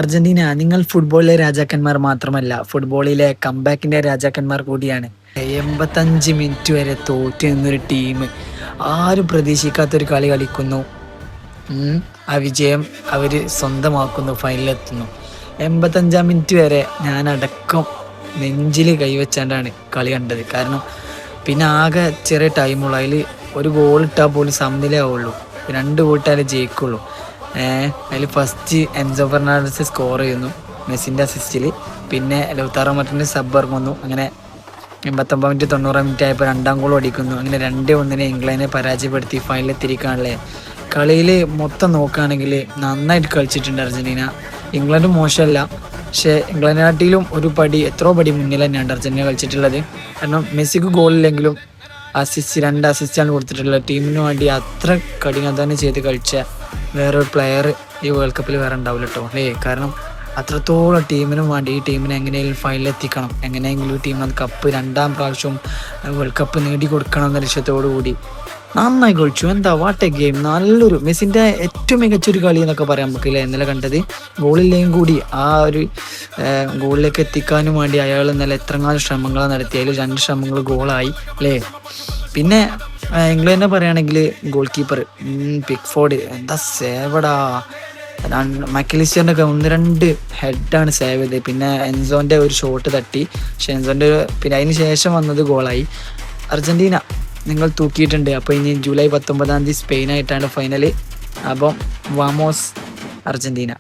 Argentina, നിങ്ങൾ ഫുട്ബോളിലെ രാജാക്കന്മാർ മാത്രമല്ല, ഫുട്ബോളിലെ കംബാക്കിന്റെ രാജാക്കന്മാർ കൂടിയാണ്. 85 മിനിറ്റ് വരെ തോറ്റു നിന്നൊരു ടീം ആരും പ്രതീക്ഷിക്കാത്തൊരു കളി കളിക്കുന്നു. ആ വിജയം അവര് സ്വന്തമാക്കുന്നു, ഫൈനലിലെത്തുന്നു. 85 മിനിറ്റ് വരെ ഞാനടക്കം നെഞ്ചിൽ കൈവച്ചാണ്ടാണ് കളി കണ്ടത്. കാരണം പിന്നെ ആകെ ചെറിയ ടൈമുള്ളൂ. അതിൽ ഒരു ഗോൾ ഇട്ടാൽ പോലും സമനിലയാവുള്ളൂ, 2 ഗോൾ ഇട്ടാലേ ജയിക്കുള്ളൂ. അതിൽ ഫസ്റ്റ് എൻസോ ഫെർണാണ്ടസ് സ്കോർ ചെയ്യുന്നു മെസ്സിൻ്റെ അസിസ്റ്റിൽ. പിന്നെ ലൗതാറോ മാർട്ടിനസ് സബ് ഇറങ്ങുന്നു. അങ്ങനെ 89 മിനിറ്റ് 90 മിനിറ്റ് ആയപ്പോൾ 2ാം ഗോൾ അടിക്കുന്നു. അങ്ങനെ 2-1 ഇംഗ്ലണ്ടിനെ പരാജയപ്പെടുത്തി ഫൈനലെത്തിരിക്കാണല്ലേ. കളിയിൽ മൊത്തം നോക്കുകയാണെങ്കിൽ നന്നായിട്ട് കളിച്ചിട്ടുണ്ട് അർജന്റീന. ഇംഗ്ലണ്ട് മോശമല്ല, പക്ഷേ ഇംഗ്ലണ്ടിനാട്ടിലും എത്രയോ പടി മുന്നിൽ തന്നെയാണ് അർജന്റീന കളിച്ചിട്ടുള്ളത്. കാരണം മെസ്സിക്ക് ഗോളില്ലെങ്കിലും 2 അസിസ്റ്റാണ് കൊടുത്തിട്ടുള്ളത്. ടീമിന് വേണ്ടി അത്ര കഠിനാധ്വാനം ചെയ്ത് കളിച്ച വേറൊരു പ്ലെയർ ഈ വേൾഡ് കപ്പിൽ വേറെ ഉണ്ടാവില്ല കേട്ടോ. കാരണം അത്രത്തോളം ടീമിനും വേണ്ടി ഈ ടീമിനെ എങ്ങനെയെങ്കിലും ഫൈനലെത്തിക്കണം, എങ്ങനെയെങ്കിലും ഈ ടീം അത് കപ്പ് 2ാം പ്രാവശ്യം വേൾഡ് കപ്പ് നേടിക്കൊടുക്കണം എന്ന ലക്ഷ്യത്തോടു കൂടി നന്നായി കളിച്ചു. What A game! നല്ലൊരു മെസ്സിൻ്റെ ഏറ്റവും മികച്ചൊരു കളി എന്നൊക്കെ പറയാം നമുക്കില്ലേ. ഇന്നലെ കണ്ടത് ഗോളില്ലെങ്കിൽ കൂടി ആ ഒരു ഗോളിലേക്ക് എത്തിക്കാനും വേണ്ടി അയാൾ ഇന്നലെ എത്രങ്ങാനും ശ്രമങ്ങളാണ് നടത്തി. അതിൽ 2 ശ്രമങ്ങൾ ഗോളായി അല്ലേ. പിന്നെ ഇംഗ്ലണ്ടിനെ പറയുകയാണെങ്കിൽ ഗോൾ കീപ്പർ പിക്ഫോർഡ് സേവടാ. മക്കലിസ്റ്ററിൻ്റെ ഒക്കെ 1-2 ഹെഡാണ് സേവ് ചെയ്തത്. പിന്നെ എൻസോൻ്റെ ഒരു ഷോട്ട് തട്ടി, പക്ഷെ എൻസോൻ്റെ പിന്നെ അതിന് ശേഷം വന്നത് ഗോളായി. അർജന്റീന നിങ്ങൾ തൂക്കിയിട്ടുണ്ട്. അപ്പോൾ ഇനി ജൂലൈ 19 സ്പെയിനായിട്ടാണ് ഫൈനൽ. അപ്പം വാമോസ് അർജന്റീന.